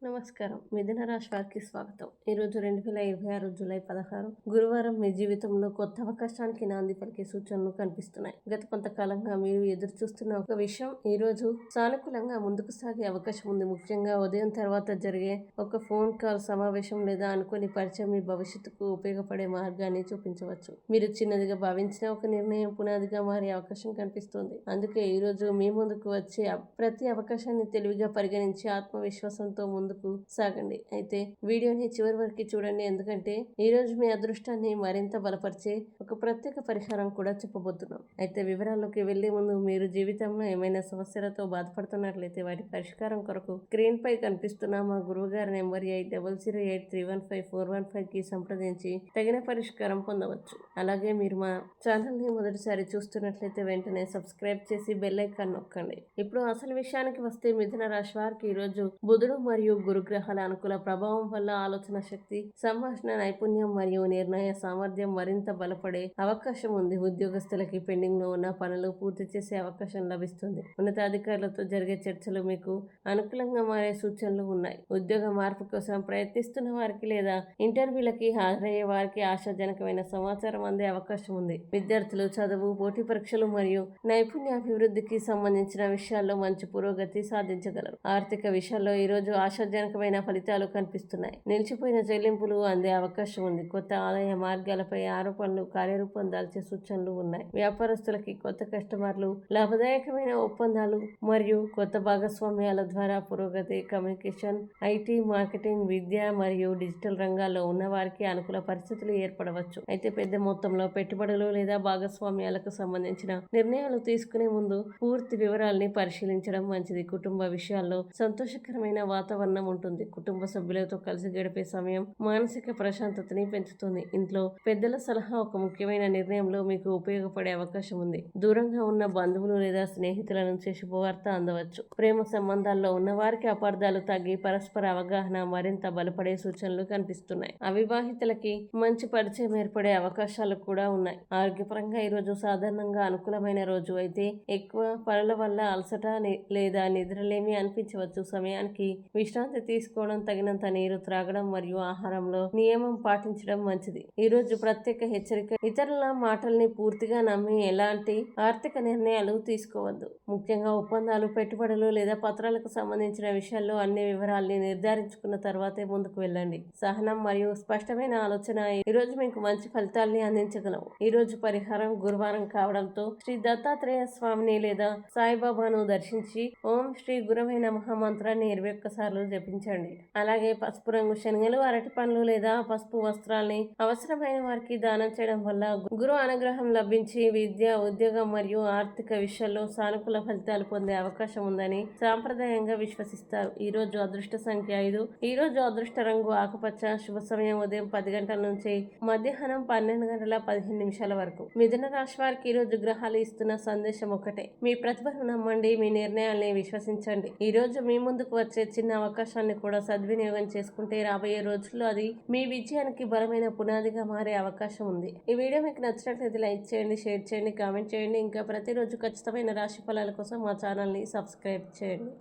నమస్కారం. మిథున రాశి వారికి స్వాగతం. ఈరోజు 2026 జూలై 16 గురువారం. మీ జీవితంలో కొత్త అవకాశానికి నాంది పలికే సూచనలు కనిపిస్తున్నాయి. గత కొంతకాలంగా మీరు ఎదురు చూస్తున్న ఒక విషయం ఈ రోజు సానుకూలంగా ముందుకు సాగే అవకాశం ఉంది. ముఖ్యంగా ఉదయం తర్వాత జరిగే ఒక ఫోన్ కాల్, సమావేశం లేదా అనుకోని పరిచయం మీ భవిష్యత్తుకు ఉపయోగపడే మార్గాన్ని చూపించవచ్చు. మీరు చిన్నదిగా భావించిన ఒక నిర్ణయం పునాదిగా మారే అవకాశం కనిపిస్తుంది. అందుకే ఈ రోజు మీ ముందుకు వచ్చే ప్రతి అవకాశాన్ని తెలివిగా పరిగణించి ఆత్మవిశ్వాసంతో ముందుకు సాగండి. అయితే వీడియోని చివరి వరకు చూడండి, ఎందుకంటే ఈ రోజు మీ అదృష్టాన్ని మరింత బలపరిచే ఒక ప్రత్యేక పరిహారం కూడా చెప్పబోతున్నాం. అయితే వివరాల్లోకి వెళ్లే ముందు, మీరు జీవితంలో ఏమైనా సమస్యలతో బాధపడుతున్నట్లయితే వాటి పరిష్కారం కొరకు స్క్రీన్ పై కనిపిస్తున్న మా గురువు గారి నెంబర్ 8008315415 కి సంప్రదించి తగిన పరిష్కారం పొందవచ్చు. అలాగే మీరు మా ఛానల్ ని మొదటిసారి చూస్తున్నట్లయితే వెంటనే సబ్స్క్రైబ్ చేసి బెల్ ఐకాన్ నొక్కండి. ఇప్పుడు అసలు విషయానికి వస్తే, మిథున రాశి వారికి ఈ రోజు బుధుడు మరియు గురుగ్రహాల అనుకూల ప్రభావం వల్ల ఆలోచన శక్తి, సంభాషణ నైపుణ్యం మరియు నిర్ణయ సామర్థ్యం మరింత బలపడే అవకాశం ఉంది. ఉద్యోగస్తులకి పెండింగ్ లో ఉన్న పనులు పూర్తి చేసే అవకాశం లభిస్తుంది. ఉన్నతాధికారులతో జరిగే చర్చలు మీకు అనుకూలంగా మారే సూచనలు ఉన్నాయి. ఉద్యోగ మార్పు కోసం ప్రయత్నిస్తున్న వారికి లేదా ఇంటర్వ్యూలకి హాజరయ్యే వారికి ఆశాజనకమైన సమాచారం అందే అవకాశం ఉంది. విద్యార్థులు చదువు, పోటీ పరీక్షలు మరియు నైపుణ్యాభివృద్ధికి సంబంధించిన విషయాల్లో మంచి పురోగతి సాధించగలరు. ఆర్థిక విషయాల్లో ఈ రోజు ఆశాజనకమైన ఫలితాలు కనిపిస్తున్నాయి. నిలిచిపోయిన చెల్లింపులు అందే అవకాశం ఉంది. కొత్త ఆదాయ మార్గాలపై ఆరోపణలు కార్యరూపం దాల్చే సూచనలు ఉన్నాయి. వ్యాపారస్తులకి కొత్త కస్టమర్లు, లాభదాయకమైన ఒప్పందాలు మరియు కొత్త భాగస్వామ్యాల ద్వారా పురోగతి. కమ్యూనికేషన్, ఐటీ, మార్కెటింగ్, విద్య మరియు డిజిటల్ రంగాల్లో ఉన్న వారికి అనుకూల పరిస్థితులు ఏర్పడవచ్చు. అయితే పెద్ద మొత్తంలో పెట్టుబడులు లేదా భాగస్వామ్యాలకు సంబంధించిన నిర్ణయాలు తీసుకునే ముందు పూర్తి వివరాల్ని పరిశీలించడం మంచిది. కుటుంబ విషయాల్లో సంతోషకరమైన వాతావరణం ఉంటుంది. కుటుంబ సభ్యులతో కలిసి గడిపే సమయం మానసిక ప్రశాంతతని పెంచుతుంది. ఇంట్లో పెద్దల సలహా ఒక ముఖ్యమైన నిర్ణయంలో మీకు ఉపయోగపడే అవకాశం ఉంది. దూరంగా ఉన్న బంధువులు లేదా స్నేహితుల నుంచి శుభవార్త అందవచ్చు. ప్రేమ సంబంధాల్లో ఉన్న వారికి అపార్థాలు తగ్గి పరస్పర అవగాహన మరింత బలపడే సూచనలు కనిపిస్తున్నాయి. అవివాహితులకి మంచి పరిచయం ఏర్పడే అవకాశాలు కూడా ఉన్నాయి. ఆరోగ్యపరంగా ఈరోజు సాధారణంగా అనుకూలమైన రోజు, అయితే ఎక్కువ పనుల వల్ల అలసట లేదా నిద్రలేమి అనిపించవచ్చు. సమయానికి విశ్రాంతి తీసుకోవడం, తగినంత నీరు త్రాగడం మరియు ఆహారంలో నియమం పాటించడం మంచిది. ఈ రోజు ప్రత్యేక హెచ్చరిక: ఇతరుల మాటల్ని పూర్తిగా నమ్మి ఎలాంటి ఆర్థిక నిర్ణయాలు తీసుకోవద్దు. ముఖ్యంగా ఒప్పందాలు, పెట్టుబడులు లేదా పత్రాలకు సంబంధించిన విషయాల్లో అన్ని వివరాల్ని నిర్ధారించుకున్న తర్వాతే ముందుకు వెళ్ళండి. సహనం మరియు స్పష్టమైన ఆలోచన ఈ రోజు మీకు మంచి ఫలితాల్ని అందించగలవు. ఈ రోజు పరిహారం: గురువారం కావడంతో శ్రీ దత్తాత్రేయ స్వామిని లేదా సాయిబాబాను దర్శించి ఓం శ్రీ గురవే నమః మంత్రాన్ని 21 సార్లు జపించండి. అలాగే పసుపు రంగు శనగలు, అరటి పండ్లు లేదా పసుపు వస్త్రాల్ని అవసరమైన వారికి దానం చేయడం వల్ల గురు అనుగ్రహం లభించి విద్య, ఉద్యోగం మరియు ఆర్థిక విషయాల్లో సానుకూల ఫలితాలు పొందే అవకాశం ఉందని సాంప్రదాయంగా విశ్వసిస్తారు. ఈ రోజు అదృష్ట సంఖ్య 5. ఈ రోజు అదృష్ట రంగు ఆకుపచ్చ. శుభ సమయం ఉదయం 10 గంటల నుంచి మధ్యాహ్నం 12:15 వరకు. మిథున రాశి వారికి ఈ రోజు గ్రహాలు ఇస్తున్న సందేశం ఒకటే: మీ ప్రతిభను నమ్మండి, మీ నిర్ణయాల్ని విశ్వసించండి. ఈ రోజు మీ ముందుకు వచ్చే చిన్న అవకాశాన్ని కూడా సద్వినియోగం చేసుకుంటే రాబోయే రోజుల్లో అది మీ విజయానికి బలమైన పునాదిగా మారే అవకాశం ఉంది. ఈ వీడియో మీకు నచ్చినట్లయితే లైక్ చేయండి, షేర్ చేయండి, కామెంట్ చేయండి. ఇంకా ప్రతిరోజు ఖచ్చితమైన రాశి ఫలాల కోసం మా ఛానల్ని సబ్స్క్రైబ్ చేయండి.